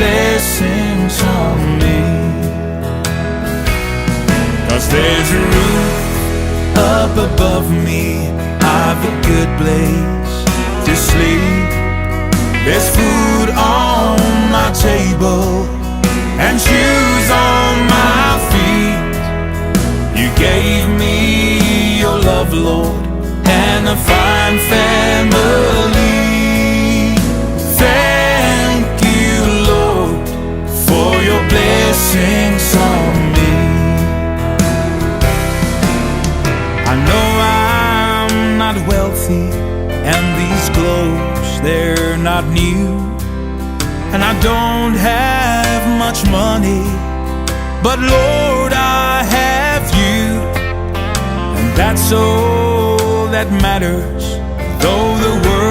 blessings on me. 'Cause there's a roof up above me, I've a good place to sleep. There's food on my table and shoes on my feet. You gave me your love, Lord, and a fine family. Thank you, Lord, for your blessings on me. I know I'm not wealthy, and these clothes, they're not new, and I don't have much money, but Lord, I have you, and that's all that matters. Though the world